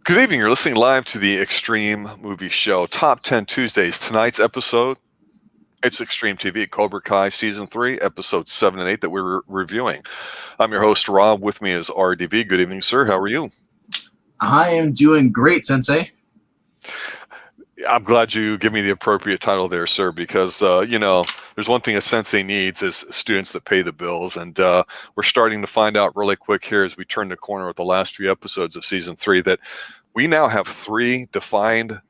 Good evening. You're listening live to the Xtreme Movie Show, Top 10 Tuesdays. Tonight's episode, it's Xtreme TV, Cobra Kai Season 3, Episodes 7 and 8 that we're reviewing. I'm your host, Rob. With me is RDV. Good evening, sir. How are you? I am doing great, Sensei. I'm glad you give me the appropriate title there, sir, because, there's one thing a sensei needs is students that pay the bills. And we're starting to find out really quick here as we turn the corner with the last few episodes of Season 3 that we now have 3 defined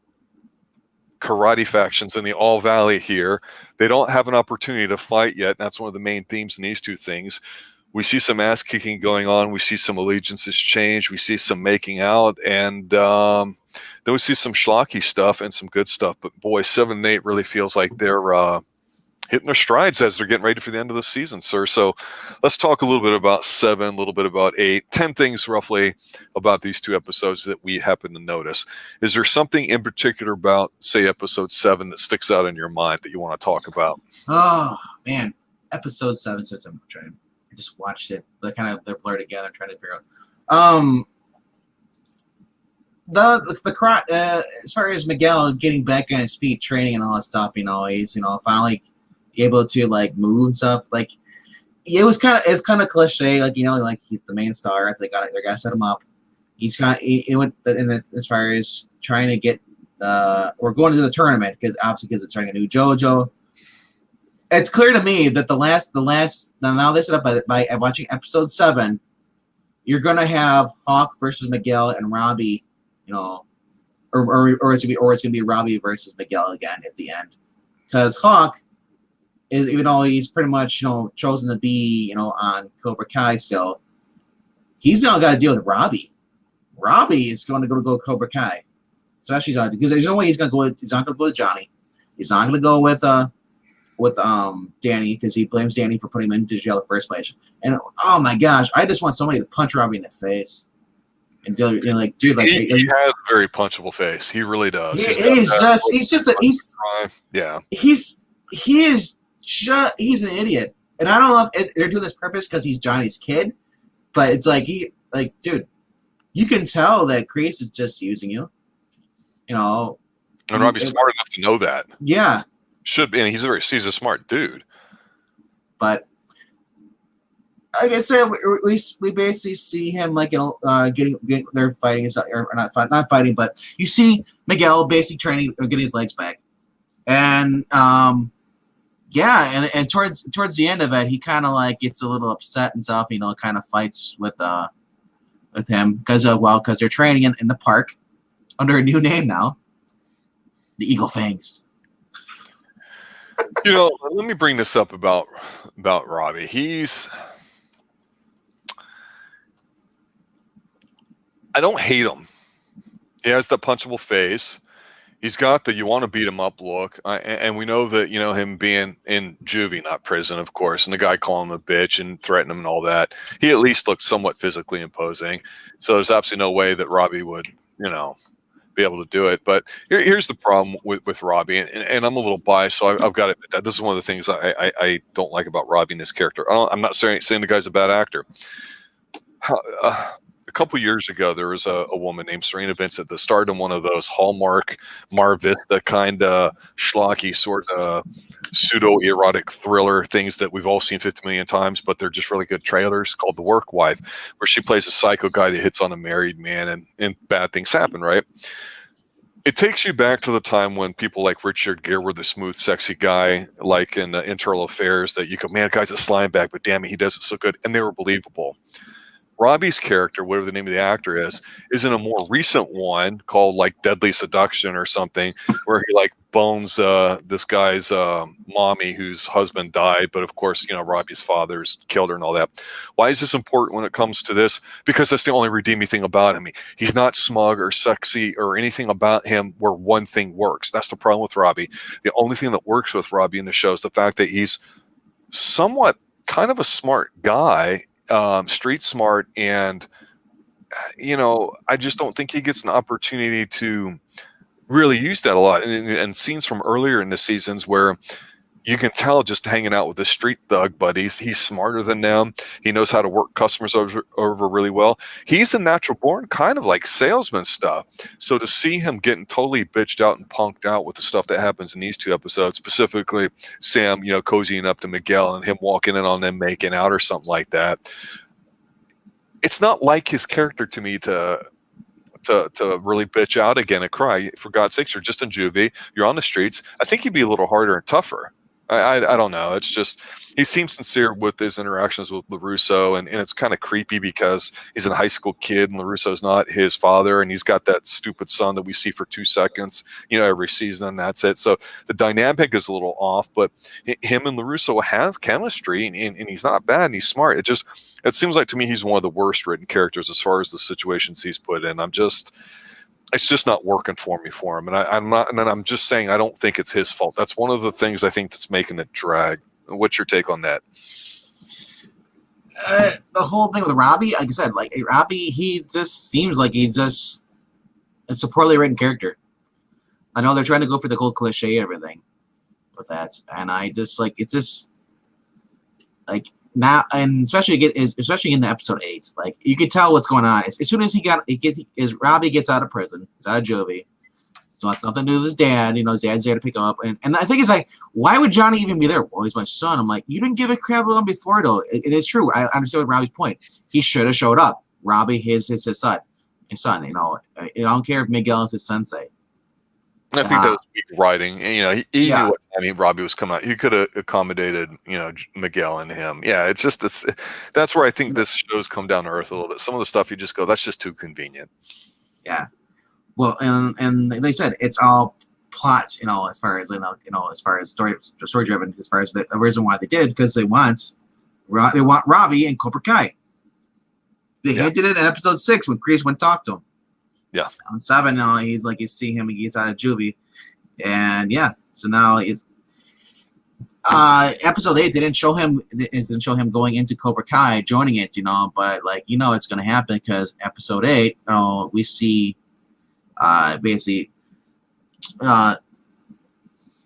karate factions in the All Valley here. They don't have an opportunity to fight yet. And that's one of the main themes in these two things. We see some ass kicking going on. We see some allegiances change. We see some making out. And then we see some schlocky stuff and some good stuff. But boy, 7 and 8 really feels like they're hitting their strides as they're getting ready for the end of the season, sir. So let's talk a little bit about 7, a little bit about 8, 10 things roughly about these two episodes that we happen to notice. Is there something in particular about, say, episode 7 that sticks out in your mind that you want to talk about? Oh, man. Episode 7, since I just watched it, but they're blurred together. I'm trying to figure out. As far as Miguel getting back on his feet, training and all that stuff, he's finally able to move and stuff. It's kind of cliche, he's the main star. They gotta set him up. He's as far as trying to get or going to the tournament because it's starting a new JoJo. It's clear to me that now they set up by watching episode 7, you're gonna have Hawk versus Miguel and Robbie, or it's gonna be Robbie versus Miguel again at the end, because Hawk is, even though he's pretty much chosen to be on Cobra Kai still, he's now got to deal with Robbie. Robbie is going to go Cobra Kai, especially because there's no way he's going to go. He's not going to go with Johnny. He's not going to go with Danny, because he blames Danny for putting him into jail in the first place. And oh my gosh, I just want somebody to punch Robbie in the face. And dude, he has a very punchable face. He really does. He's an idiot. And I don't know if they're doing this purpose because he's Johnny's kid, but it's dude, you can tell that Kreese is just using you. And Robbie's smart enough to know that. Yeah. Should be, and he's a smart dude. But like I said, we basically see him they're fighting, or not fighting, but you see Miguel basically training or getting his legs back, and and towards the end of it, he kind of gets a little upset and stuff, kind of fights with him because they're training in the park under a new name now, the Eagle Fangs. Let me bring this up about Robbie. I don't hate him. He has the punchable face. He's got the you want to beat him up look. And we know that, him being in juvie, not prison, of course, and the guy calling him a bitch and threatening him and all that, he at least looks somewhat physically imposing. So there's absolutely no way that Robbie would, be able to do it. But here's the problem with Robbie, and I'm a little biased, so I've got to admit that this is one of the things I don't like about Robbie and his character. I'm not saying the guy's a bad actor. A couple years ago, there was a woman named Serena Vincent that starred in one of those Hallmark Mar Vista kind of schlocky sort of pseudo-erotic thriller things that we've all seen 50 million times, but they're just really good trailers, called The Work Wife, where she plays a psycho guy that hits on a married man and bad things happen, right? It takes you back to the time when people like Richard Gere were the smooth, sexy guy, like in the Internal Affairs, that you go, man, the guy's a slime bag, but damn it, he does it so good, and they were believable. Robbie's character, whatever the name of the actor is in a more recent one called Deadly Seduction or something, where he bones this guy's mommy whose husband died, but of course, Robbie's father's killed her and all that. Why is this important when it comes to this? Because that's the only redeeming thing about him. He's not smug or sexy or anything about him where one thing works. That's the problem with Robbie. The only thing that works with Robbie in the show is the fact that he's somewhat kind of a smart guy, street smart, and I just don't think he gets an opportunity to really use that a lot. And scenes from earlier in the seasons where you can tell just hanging out with the street thug buddies, he's smarter than them. He knows how to work customers over really well. He's a natural born kind of like salesman stuff. So to see him getting totally bitched out and punked out with the stuff that happens in these 2 episodes, specifically Sam, cozying up to Miguel and him walking in on them making out or something like that. It's not like his character to me to really bitch out again and cry. For God's sakes, you're just in juvie. You're on the streets. I think he'd be a little harder and tougher. I don't know. It's just he seems sincere with his interactions with LaRusso, and it's kind of creepy because he's a high school kid and LaRusso's not his father, and he's got that stupid son that we see for 2 seconds, every season, and that's it. So the dynamic is a little off, but him and LaRusso have chemistry, and he's not bad and he's smart. It seems like to me he's one of the worst written characters as far as the situations he's put in. It's just not working for him, and I'm just saying I don't think it's his fault. That's one of the things I think that's making it drag. What's your take on that? The whole thing with Robbie, like I said, like Robbie, he just seems like it's a poorly written character. I know they're trying to go for the whole cliche and everything with that, and I just like it's just like. Now, and especially in the episode 8, like you could tell what's going on. As soon as Robbie gets out of prison, he's out of juvie, so it's nothing to do with his dad. His dad's there to pick him up, and I think it's like, why would Johnny even be there? Well, he's my son. I'm like, you didn't give a crap about him before, though. It is true. I understand what Robbie's point. He should have showed up. Robbie is his son. I don't care if Miguel is his sensei. I think that was weak writing. And, he knew what Robbie was coming out. He could have accommodated, Miguel and him. Yeah, that's where I think this show's come down to earth a little bit. Some of the stuff you just go, that's just too convenient. Yeah. Well, and they said it's all plot, as far as as far as story driven, as far as the reason why they did, because they want Robbie and Cobra Kai. They hinted it in episode 6 when Chris went talk to him. Yeah. On 7 now, he's like, you see him, he gets out of juvie, and so now he's episode 8. They didn't show him going into Cobra Kai, joining it, but it's going to happen because episode 8, we see basically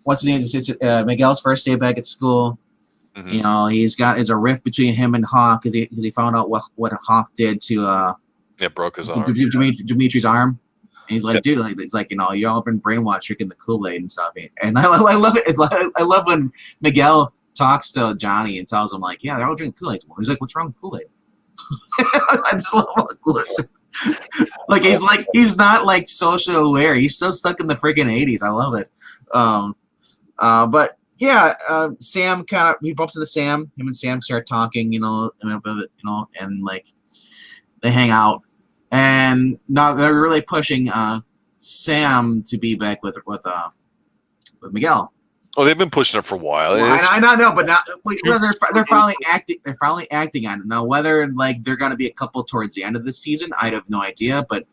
what's the name? Miguel's first day back at school. Mm-hmm. There's a rift between him and Hawk because he found out what Hawk did to broke his arm. Dimitri's arm. And he's like, dude, you all been brainwashed, drinking the Kool-Aid and stuff. And I love it. I love when Miguel talks to Johnny and tells him, like, yeah, they're all drinking Kool-Aid. He's like, what's wrong with Kool-Aid? I just love Kool-Aid. He's not like social aware. He's still stuck in the freaking 80s. I love it. But yeah, Sam he bumps into Sam. Him and Sam start talking, and like they hang out. And now they're really pushing Sam to be back with Miguel. Oh, they've been pushing it for a while. I know, but now they're finally acting. They're finally acting on it now. Whether they're going to be a couple towards the end of the season, I have no idea. But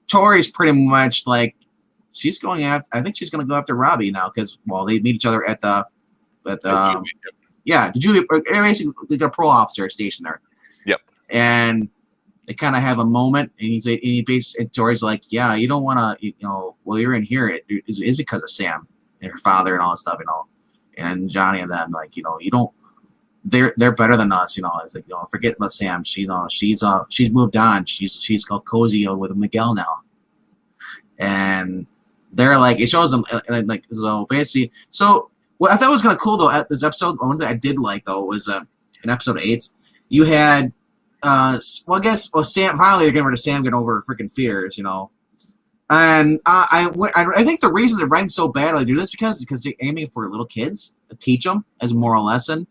Tory's pretty much she's going after. I think she's going to go after Robbie now because they meet each other at the juvie. Basically the parole officer station there. Yep. And they kind of have a moment, and Tory's like, yeah, you don't want to, you're in here. It's because of Sam and her father and all this stuff, and Johnny and them, you don't. They're better than us, It's like, forget about Sam. She's moved on. She's called cozy with Miguel now, and they're it shows them so basically. So what I thought was kind of cool though at this episode, one thing I did like though was in episode 8, you had. Sam finally they're getting rid of Sam getting over freaking fears, And I think the reason they're writing so bad they do this because they're aiming for little kids to teach them as a moral lesson.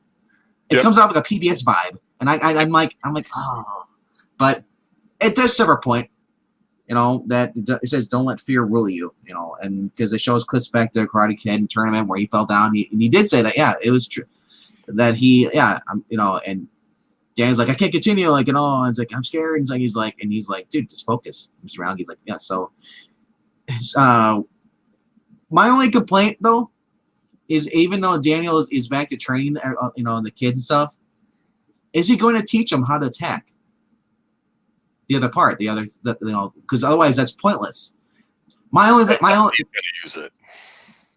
It comes out like a PBS vibe, and I'm like, oh, but it does serve a point, that it says don't let fear rule you, and because it shows clips back to Karate Kid tournament where he fell down, he did say that it was true that and. Dan's like, I can't continue, and it's like, I'm scared. And he's like, dude, just focus. Mr. Round, he's like, yeah. So, my only complaint though is even though Daniel is back to training, the kids and stuff, is he going to teach them how to attack? Because otherwise that's pointless. He's going to use it.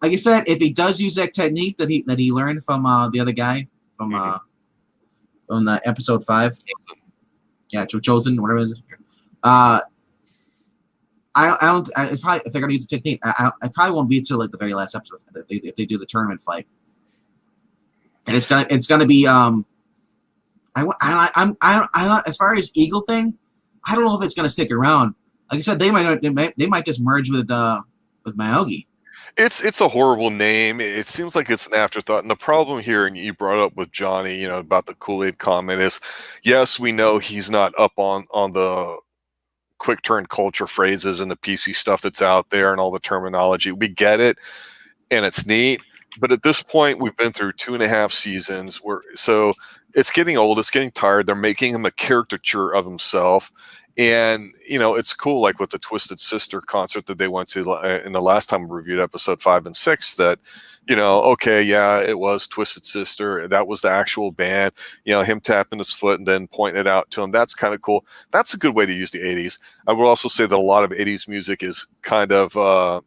like I said, if he does use that technique that he learned from the other guy from the episode 5, yeah, Chosen, whatever it is. I don't. It's probably, if they're gonna use the technique, I probably won't be till like the very last episode if they do the tournament fight, and it's gonna be I'm as far as Eagle thing, I don't know if it's gonna stick around. Like I said, they might just merge with Myogi. It's a horrible name. It seems like it's an afterthought. And the problem here, and you brought up with Johnny, you know, about the Kool-Aid comment is, yes, we know he's not up on the quick turn culture phrases and the PC stuff that's out there and all the terminology. We get it, and it's neat. But at this point, we've been through 2.5 seasons. So it's getting old. It's getting tired. They're making him a caricature of himself. And, you know, it's cool, like with the Twisted Sister concert that they went to in the last time we reviewed episode 5 and 6, that, you know, okay, yeah, it was Twisted Sister. That was the actual band, you know, him tapping his foot and then pointing it out to him. That's kind of cool. That's a good way to use the 80s. I would also say that a lot of 80s music is kind of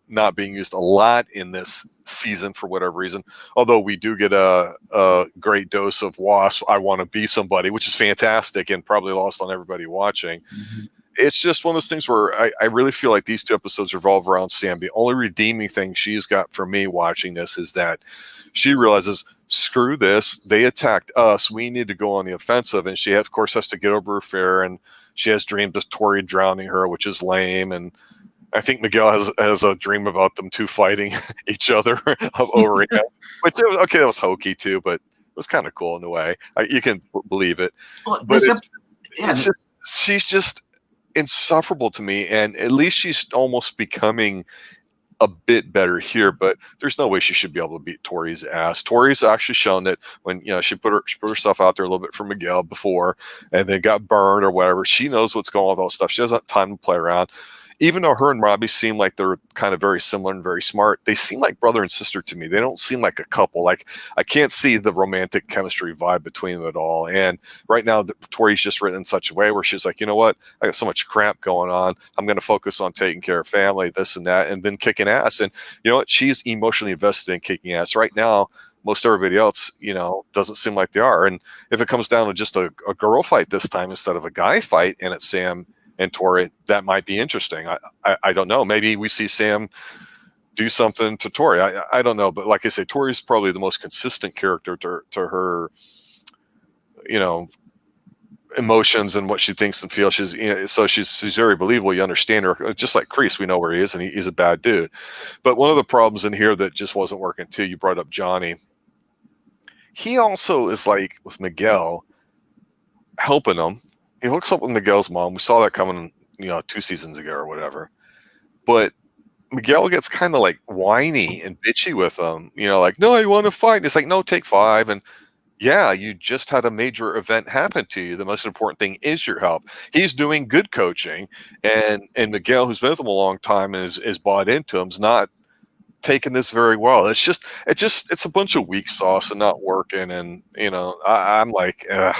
not being used a lot in this season for whatever reason. Although we do get a great dose of Wasp, I Want to Be Somebody, which is fantastic and probably lost on everybody watching. Mm-hmm. It's just one of those things where I really feel like these 2 episodes revolve around Sam. The only redeeming thing she's got for me watching this is that she realizes, screw this, they attacked us, we need to go on the offensive. And she, of course, has to get over her fear, and she has dreams of Tory drowning her, which is lame. And I think Miguel has a dream about them 2 fighting each other over him. Which, okay, that was hokey too, but it was kind of cool in a way. You can believe it. Well, but she's just insufferable to me, and at least she's almost becoming a bit better here, but there's no way she should be able to beat Tory's ass. Tory's actually shown that when, you know, she put herself out there a little bit for Miguel before and then got burned or whatever. She knows what's going on with all that stuff. She doesn't have time to play around. Even though her and Robbie seem like they're kind of very similar and very smart, they seem like brother and sister to me. They don't seem like a couple. Like, I can't see the romantic chemistry vibe between them at all. And right now, Tori's just written in such a way where she's like, you know what? I got so much crap going on. I'm going to focus on taking care of family, this and that, and then kicking ass. And you know what? She's emotionally invested in kicking ass. Right now, most everybody else, you know, doesn't seem like they are. And if it comes down to just a girl fight this time instead of a guy fight, and it's Sam and Tory, that might be interesting. I don't know. Maybe we see Sam do something to Tory. I don't know. But like I say, Tory's probably the most consistent character to her, you know, emotions and what she thinks and feels. She's, you know, so she's very believable. You understand her. Just like Kreese, we know where he is, and he's a bad dude. But one of the problems in here that just wasn't working too, you brought up Johnny. He also is like with Miguel, helping him. He hooks up with Miguel's mom. We saw that coming, you know, 2 seasons ago or whatever. But Miguel gets kind of like whiny and bitchy with him. You know, like, no, I want to fight. And it's like, no, take 5. And yeah, you just had a major event happen to you. The most important thing is your health. He's doing good coaching. And Miguel, who's been with him a long time and is bought into him, is not taking this very well. It's a bunch of weak sauce and not working. And, you know, I'm like, ugh.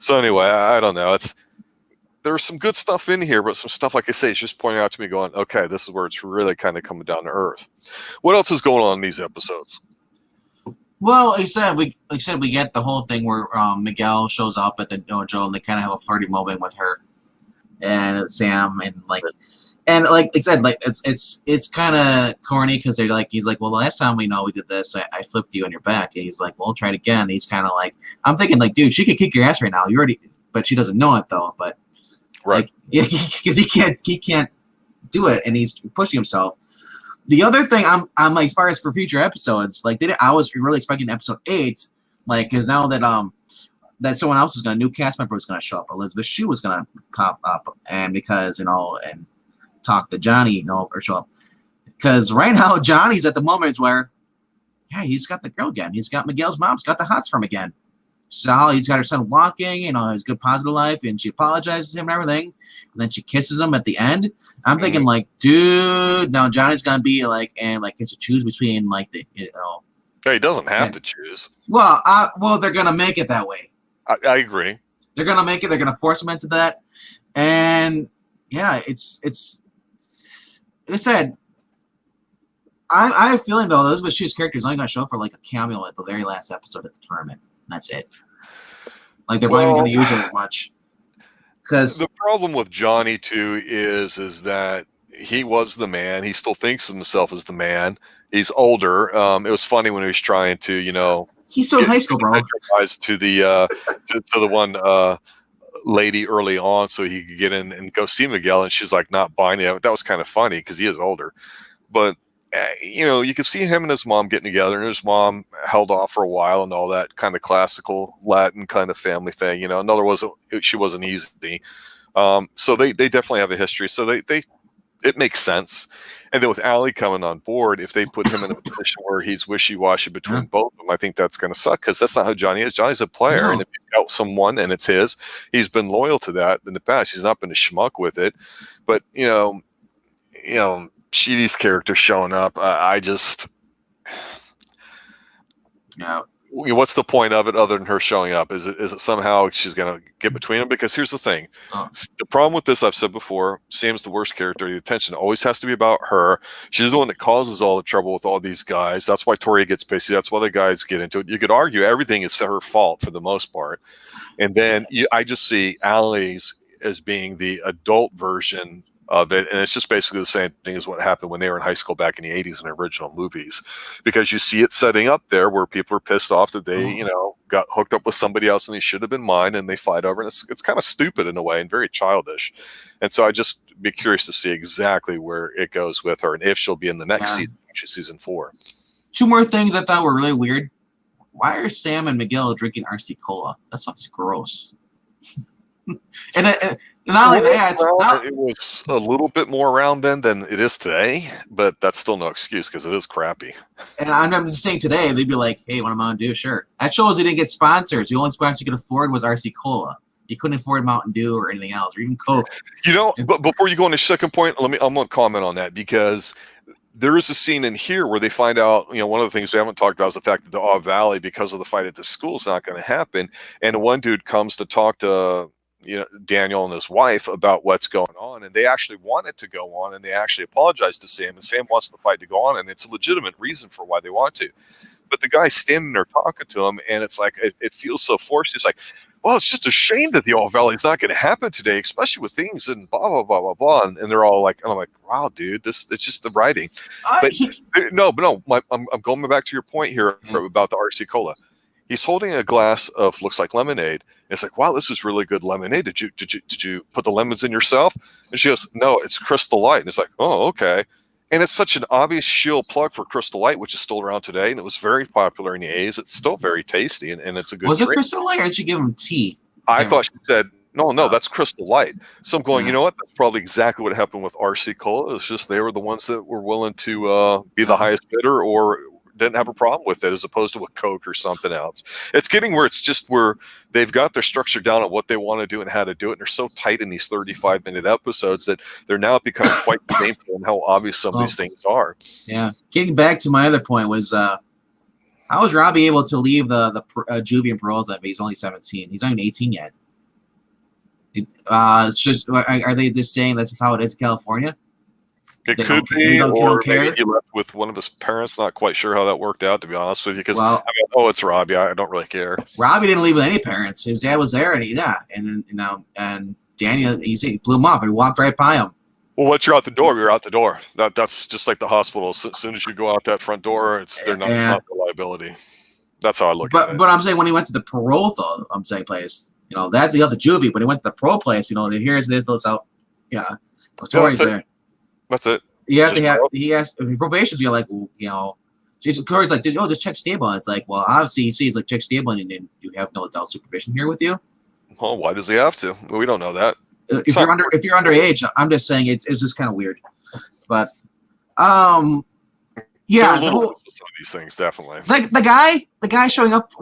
So anyway, I don't know. There's some good stuff in here, but some stuff, like I say, is just pointing out to me going, okay, this is where it's really kind of coming down to earth. What else is going on in these episodes? Well, like I said, we get the whole thing where Miguel shows up at the dojo and they kind of have a flirty moment with her and Sam, and like I said, like it's kind of corny because he's like, well, the last time we did this, I flipped you on your back, and he's like, well, try it again. And he's kind of like, I'm thinking like, dude, she could kick your ass right now. But she doesn't know it though. But right, like, yeah, because he can't do it, and he's pushing himself. The other thing, I'm like, as far as for future episodes, like I was really expecting episode 8, like, because now that someone else was a new cast member was gonna show up, Elizabeth Shue was gonna pop up, and because and talk to Johnny, or show up. Because right now, Johnny's at the moments where, yeah, he's got the girl again. He's got Miguel's mom's got the hots from again. So he's got her son walking, his good positive life, and she apologizes to him and everything. And then she kisses him at the end. I'm thinking, like, dude, now Johnny's gonna be like, and like, has to choose between like the, He doesn't have to choose. Well, they're gonna make it that way. I agree. They're gonna make it. They're gonna force him into that, and yeah, it's. Like I said, I have a feeling though Elizabeth Shue's character is only going to show up for like a cameo at the very last episode of the tournament. That's it. Like they're not even going to use her much. Because the problem with Johnny too is that he was the man. He still thinks of himself as the man. He's older. It was funny when he was trying to, he's still in high school, bro. To the to the one lady early on, so he could get in and go see Miguel, and she's like not buying it. That was kind of funny because he is older, but you can see him and his mom getting together, and his mom held off for a while and all that kind of classical Latin kind of family thing. She wasn't easy. So they definitely have a history. So it makes sense. And then with Allie coming on board, if they put him in a position where he's wishy-washy between both of them, I think that's going to suck because that's not how Johnny is. Johnny's a player, and if he's got someone and it's his, he's been loyal to that in the past. He's not been a schmuck with it. But Sheedy's character showing up, what's the point of it other than her showing up? Is it somehow she's going to get between them? Because here's the thing. The problem with this, I've said before, Sam's the worst character. The attention always has to be about her. She's the one that causes all the trouble with all these guys. That's why Tory gets pissy. That's why the guys get into it. You could argue everything is her fault for the most part. And then I just see Allie's as being the adult version of it, and it's just basically the same thing as what happened when they were in high school back in the 80s in original movies, because you see it setting up there where people are pissed off that they got hooked up with somebody else and they should have been mine, and they fight over, and it's kind of stupid in a way and very childish. And so I just be curious to see exactly where it goes with her and if she'll be in the next season, which is season 4. 2 more things I thought were really weird. Why are Sam and Miguel drinking RC Cola? That stuff's gross. and not only that, it was a little bit more around then than it is today, but that's still no excuse because it is crappy. And I'm just saying today, they'd be like, hey, what am I going to do? Sure. That shows they didn't get sponsors. The only sponsor you could afford was RC Cola. You couldn't afford Mountain Dew or anything else, or even Coke. But before you go on to the second point, I'm going to comment on that because there is a scene in here where they find out, one of the things we haven't talked about is the fact that the Awe Valley, because of the fight at the school, is not going to happen. And one dude comes to talk to Daniel and his wife about what's going on, and they actually want it to go on, and they actually apologized to Sam, and Sam wants the fight to go on, and it's a legitimate reason for why they want to. But the guy's standing there talking to him, and it's like it feels so forced. It's like, well, it's just a shame that the All Valley is not going to happen today, especially with things and blah blah blah blah blah. And they're all like, and I'm like, wow, dude, it's just the writing. I'm going back to your point here about the RC Cola. He's holding a glass of looks like lemonade. And it's like, wow, this is really good lemonade. Did you put the lemons in yourself? And she goes, no, it's Crystal Light. And it's like, oh, okay. And it's such an obvious shield plug for Crystal Light, which is still around today, and it was very popular in the 80s. It's still very tasty, and it's a good. Was it Crystal Light, or did she give him tea? I thought she said no, that's Crystal Light. So I'm going, you know what? That's probably exactly what happened with RC Cola. It's just they were the ones that were willing to be the highest bidder, or didn't have a problem with it, as opposed to a Coke or something else. It's getting where it's just where they've got their structure down on what they want to do and how to do it. And they're so tight in these 35-minute episodes that they're now becoming quite painful in how obvious some of these things are. Yeah. Getting back to my other point was, how was Robbie able to leave the juvie and parole if he's only 17? He's not even 18 yet. It's just, are they just saying this is how it is in California? It could be, or maybe he left with one of his parents. Not quite sure how that worked out, to be honest with you. Because it's Robbie. I don't really care. Robbie didn't leave with any parents. His dad was there, and and Daniel, he blew him up. He walked right by him. Well, once you're out the door, you're out the door. That's just like the hospital. As soon as you go out that front door, they're not a liability. That's how I look at it. But I'm saying when he went to the parole, though, place, that's the other juvie. But he went to the parole place. Here's this out. Yeah, Tory's there. That's it. He has probation's be like, Corey's like, just check stable. And it's like, well, obviously he sees like check stable, and you have no adult supervision here with you. Well, why does he have to? We don't know that. If you're underage, I'm just saying it's just kind of weird. But some of these things definitely. Like the guy showing up,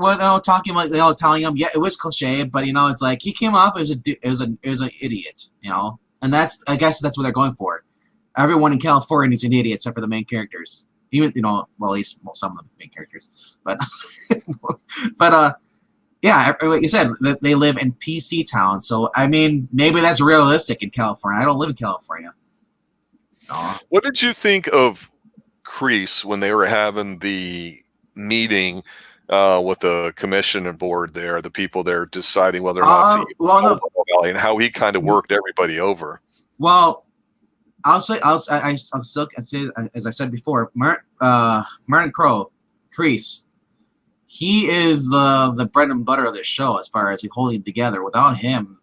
talking like telling him, it was cliche, but it's like he came off as an idiot, and I guess that's what they're going for. Everyone in California is an idiot except for the main characters. Even, at least some of the main characters. But, like you said, they live in PC town. So, I mean, maybe that's realistic in California. I don't live in California. What did you think of Kreese when they were having the meeting with the commission and board there, the people there deciding whether or not to Valley, and how he kind of worked everybody over. Well, I'll say, I'll still say, as I said before, Martin Crow, Kreese, he is the bread and butter of this show as far as holding it together. Without him,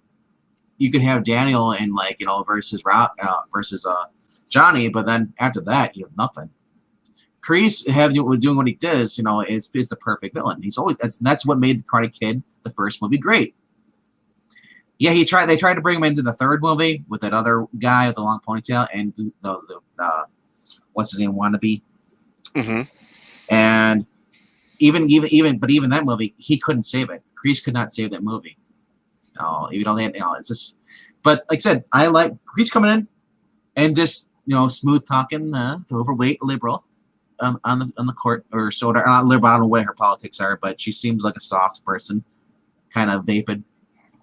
you could have Daniel and versus Johnny, but then after that, you have nothing. Kreese doing what he does, is the perfect villain. He's always that's what made the Karate Kid, the first movie, great. Yeah, they tried to bring him into the third movie with that other guy with the long ponytail and the what's his name, Wannabe. Mm-hmm. And even that movie, he couldn't save it. Kreese could not save that movie. Even though it's just. But like I said, I like Kreese coming in and just smooth talking the overweight liberal on the court, or sort of not liberal. I don't know what her politics are, but she seems like a soft person, kind of vapid.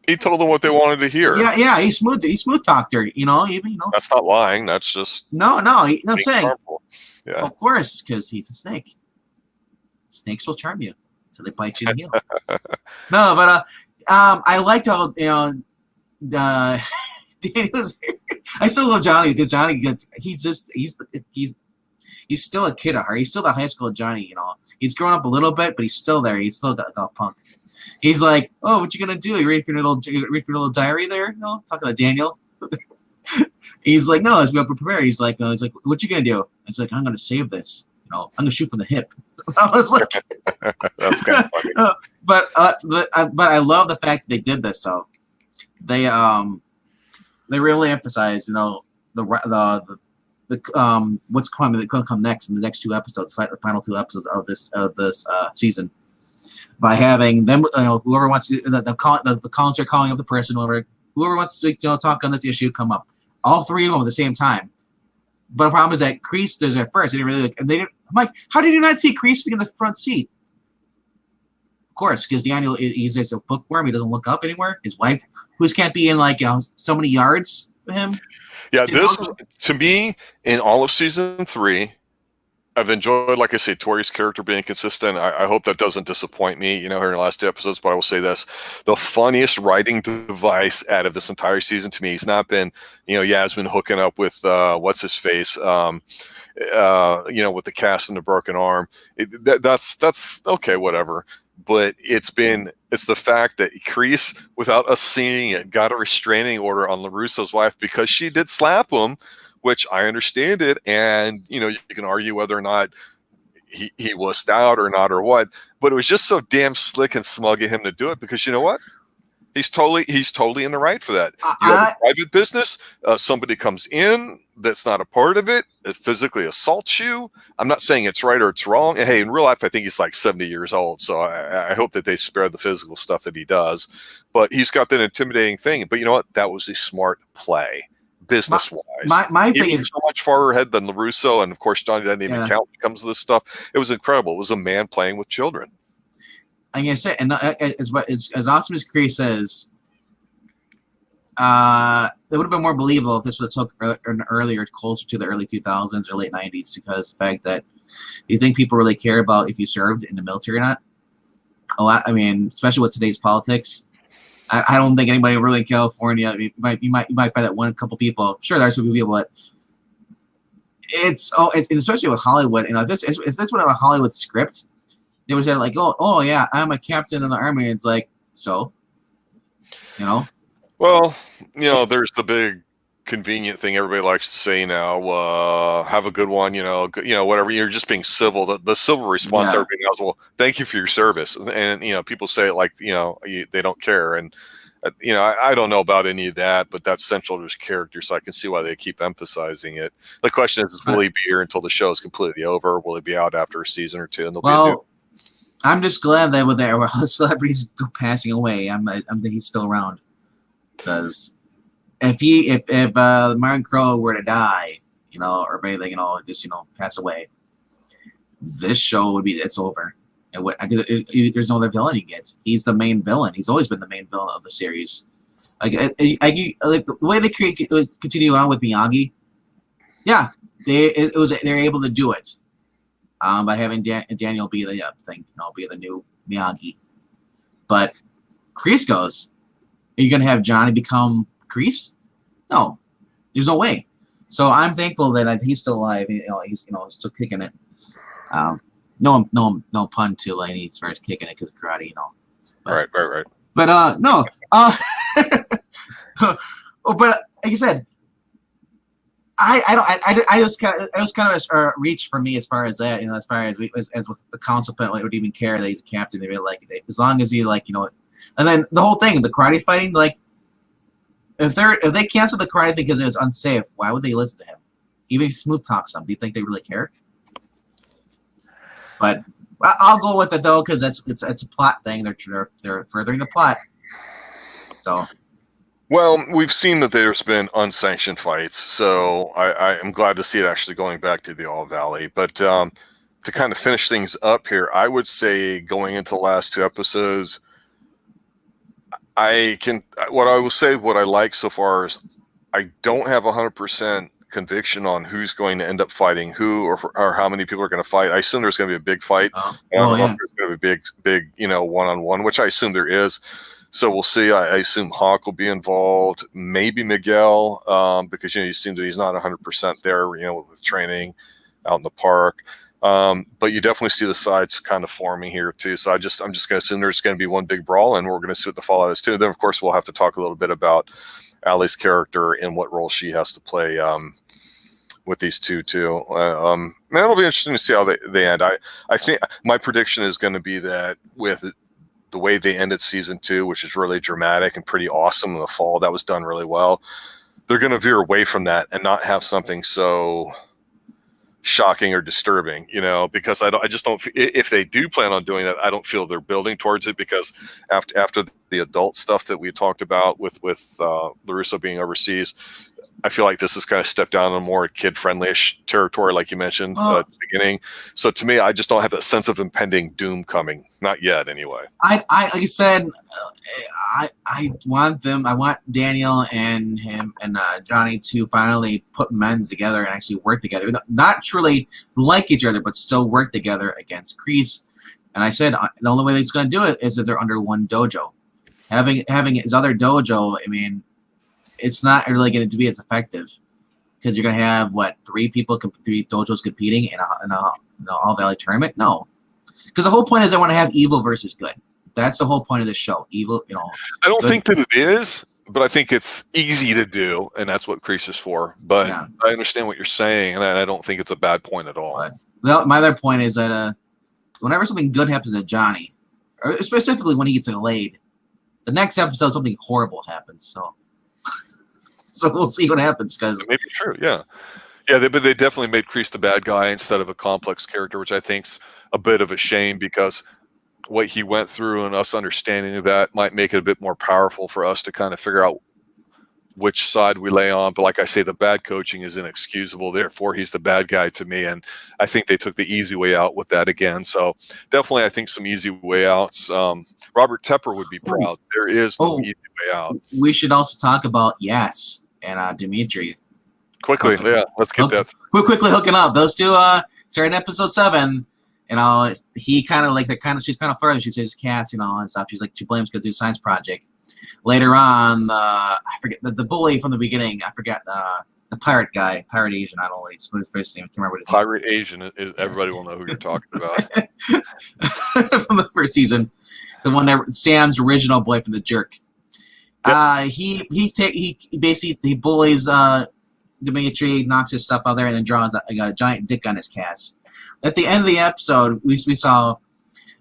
He told them what they wanted to hear. Yeah, he smooth talked her. That's not lying. That's just I'm saying. Harmful. Yeah, of course, because he's a snake. Snakes will charm you until they bite you in the heel. No, but I liked how Daniel's. I still love Johnny because Johnny, he's still a kid at heart. He's still the high school Johnny. He's grown up a little bit, but he's still there. He's still got punk. He's like, oh, what you gonna do? You ready for your little diary there? Talking to Daniel. He's like, no, we're prepared. He's like, what you gonna do? It's like, I'm gonna save this. I'm gonna shoot from the hip. I was like, that's kind of funny. But I love the fact that they did this. So they really emphasized, the what's going to come next in the next two episodes, the final two episodes of this season. By having them, whoever wants to, the columns are calling up the person, whoever wants to talk on this issue, come up. All three of them at the same time. But the problem is that Kreese does it first. They didn't really, I'm like, how did you not see Kreese in the front seat? Of course, because Daniel he's just a bookworm. He doesn't look up anywhere. His wife, who can't be in so many yards of him. Yeah, to me, in all of season 3. I've enjoyed, like I say, Tory's character being consistent. I hope that doesn't disappoint me, here in the last 2 episodes, but I will say this. The funniest writing device out of this entire season to me has not been, Yasmin hooking up with, what's-his-face, with the cast and the broken arm. That's okay, whatever. But it's the fact that Kreese, without us seeing it, got a restraining order on LaRusso's wife because she did slap him, which I understand it, and you can argue whether or not he was stout or not or what, but it was just so damn slick and smug of him to do it because you know what? He's totally in the right for that. You have a private business, somebody comes in that's not a part of it, it physically assaults you. I'm not saying it's right or it's wrong. And hey, in real life, I think he's like 70 years old, so I hope that they spare the physical stuff that he does. But he's got that intimidating thing. But you know what? That was a smart play. Business-wise, my thing is so much farther ahead than LaRusso, and of course Johnny doesn't even count when it comes to this stuff. It was incredible. It was a man playing with children. I'm gonna say, and as awesome as Kreese says, it would have been more believable if this would have took an earlier, closer to the early 2000s or late 90s, because the fact that you think people really care about if you served in the military or not. A lot. I mean, especially with today's politics. I don't think anybody really in California. I mean, you might find that couple people. Sure, there's some people, but it's especially with Hollywood. If this would have a Hollywood script, they would say like, oh yeah, I'm a captain in the army. It's like, so, Well, there's the big convenient thing everybody likes to say now. Have a good one. Whatever. You're just being civil. The civil response to everybody else. Well, thank you for your service. And people say it like they don't care. And I don't know about any of that, but that's central to his character, so I can see why they keep emcelebrating it. The question is will he be here until the show is completely over? Will he be out after a season or two? And I'm just glad that with all the celebrities go passing away, I'm he's still around, because if Martin Crow were to die, or anything, just pass away, this show it's over. There's no other villain he gets. He's the main villain. He's always been the main villain of the series. Like the way they continue on with Miyagi. Yeah, they're able to do it. by having Daniel be the be the new Miyagi. But Kreese goes, are you gonna have Johnny become Kreese? No, there's no way. So I'm thankful that he's still alive. He's still kicking it. No pun to Laney as far as kicking it because of karate, But, Right. But no. But like I said, I was kind of a reach for me as far as that, as far as as with the council would even care that he's a captain. They really like it as long as he and then the whole thing, the karate fighting, like if they cancel the karate thing because it was unsafe, why would they listen to him? Even if smooth talks them, do you think they really care? But I'll go with it though because it's a plot thing. They're furthering the plot. So. Well, we've seen that there's been unsanctioned fights, so I am glad to see it actually going back to the All Valley. But to kind of finish things up here, I would say going into the last 2 episodes, what I like so far is I don't have 100% conviction on who's going to end up fighting who or how many people are going to fight. I assume there's going to be a big fight. I don't know if there's going to be big one-on-one, which I assume there is. So we'll see. I assume Hawk will be involved, maybe Miguel, because you seem that he's not 100% there, with training out in the park. But you definitely see the sides kind of forming here too. So I'm just going to assume there's going to be one big brawl, and we're going to see what the fallout is too. Then of course we'll have to talk a little bit about Allie's character and what role she has to play with these two too. Man, it'll be interesting to see how they end. I think my prediction is going to be that with the way they ended season 2, which is really dramatic and pretty awesome in the fall, that was done really well. They're going to veer away from that and not have something so shocking or disturbing, because I just don't. If they do plan on doing that, I don't feel they're building towards it because after the adult stuff that we talked about with LaRusso being overseas, I feel like this is kind of stepped down in a more kid-friendly-ish territory, like you mentioned at the beginning. So to me, I just don't have that sense of impending doom coming. Not yet, anyway. Like I said, I want them. I want Daniel and him and Johnny to finally put men's together and actually work together. Not truly like each other, but still work together against Kreese. And I said the only way he's going to do it is if they're under one dojo. Having his other dojo, I mean, it's not really going to be as effective because you're going to have 3 dojos competing in an All Valley tournament. No, because the whole point is I want to have evil versus good. That's the whole point of the show. Evil, I don't think that it is, but I think it's easy to do, and that's what Kreese is for. But yeah. I understand what you're saying, and I don't think it's a bad point at all. But my other point is that whenever something good happens to Johnny, or specifically when he gets laid, the next episode something horrible happens. So we'll see what happens. Because maybe true, yeah. But they definitely made Kreese the bad guy instead of a complex character, which I think's a bit of a shame because what he went through and us understanding that might make it a bit more powerful for us to kind of figure out which side we lay on. But like I say, the bad coaching is inexcusable. Therefore, he's the bad guy to me. And I think they took the easy way out with that again. So definitely, I think some easy way outs. Robert Tepper would be proud. There is no easy way out. We should also talk about Yas and Dimitri. Quickly, let's get that. We're quickly hooking up. Those two starting episode 7. He kind of she's kind of further. She says cats, and stuff. She's like, she blames because do a science project. Later on, I forget the bully from the beginning. I forgot the pirate guy, pirate Asian. I don't know what his first name. I can't remember what his pirate name. Asian. Everybody will know who you're talking about. From the first season, the one that Sam's original boyfriend, the jerk. Yep. He basically bullies Dimitri, knocks his stuff out there, and then draws a giant dick on his cast. At the end of the episode, we saw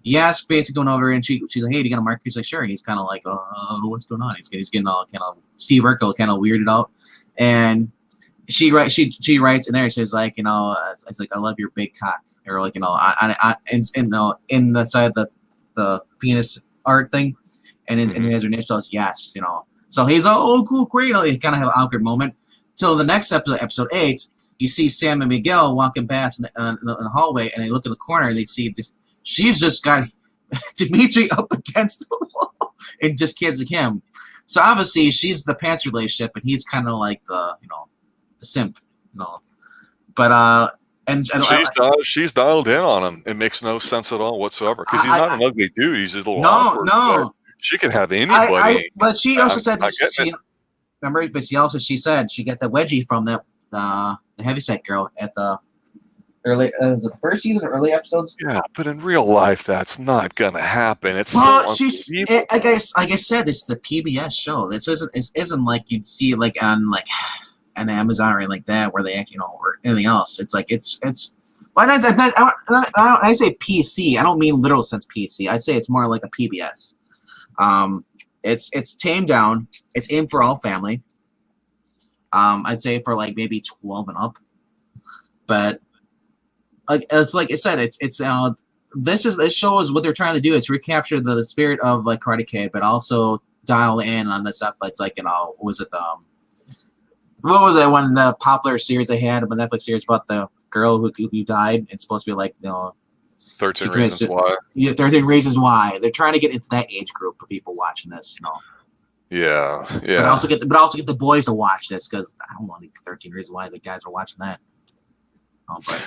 Yas basically going over, and she's like, "Hey, do you got a marker?" He's like, "Sure." And he's kind of like, what's going on?" He's getting all kind of Steve Urkel kind of weirded out, and she writes in there. It says like, it's like, "I love your big cock," or like, in the side of the penis art thing, and it has her initial as Yes, So he's oh cool, great. They kind of have an awkward moment till the next episode 8. You see Sam and Miguel walking past in the hallway, and they look in the corner, and they see this. She's just got Dimitri up against the wall and just kissing him. So obviously she's the pants relationship, and he's kind of like the simp, But And She's dialed in on him. It makes no sense at all whatsoever because he's not an ugly dude. He's just a little awkward. no. She can have anybody. But she also said that she remember. But she said she got the wedgie from the heavyset girl at the early was it the first season or early episodes. Yeah, but in real life, that's not gonna happen. It's like I said, this is a PBS show. This isn't like you'd see like on an Amazon or anything like that where they or anything else. It's like it's. When I say PC, I don't mean literal sense PC. I say it's more like a PBS. It's tamed down. It's aimed for all family. I'd say for like maybe 12 and up. But it's like I said, this show is what they're trying to do is recapture the spirit of like Karate Kid, but also dial in on the stuff that's like what was it what was it when the popular series they had, the Netflix series about the girl who died? It's supposed to be like 13 Reasons Why. Yeah, 13 Reasons Why. They're trying to get into that age group of people watching this. Yeah. But also get the boys to watch this because I don't want 13 Reasons Why the guys are watching that.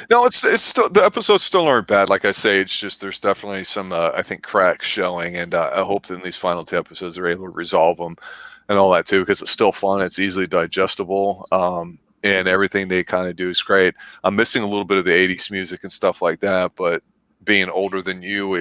No, it's still the episodes still aren't bad. Like I say, it's just there's definitely some I think cracks showing, and I hope that in these final 2 episodes they're able to resolve them and all that too because it's still fun. It's easily digestible. And everything they kind of do is great. I'm missing a little bit of the 80s music and stuff like that, but being older than you,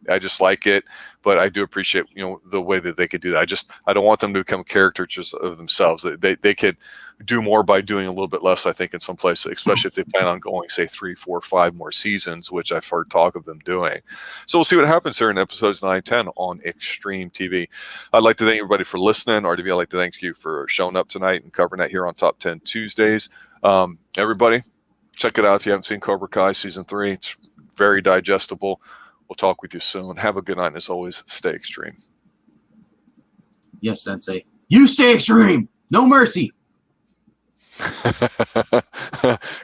I just like it, but I do appreciate, the way that they could do that. I don't want them to become caricatures of themselves. They could do more by doing a little bit less, I think, in some places, especially if they plan on going, say, 3, 4, 5 more seasons, which I've heard talk of them doing. So we'll see what happens here in episodes 9 and 10 on Xtreme TV. I'd like to thank everybody for listening. RDV, I'd like to thank you for showing up tonight and covering that here on Top 10 Tuesdays. Everybody, check it out if you haven't seen Cobra Kai Season 3. It's very digestible. We'll talk with you soon. Have a good night, and as always, stay extreme. Yes, Sensei. You stay extreme. No mercy.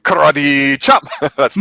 Karate chop. That's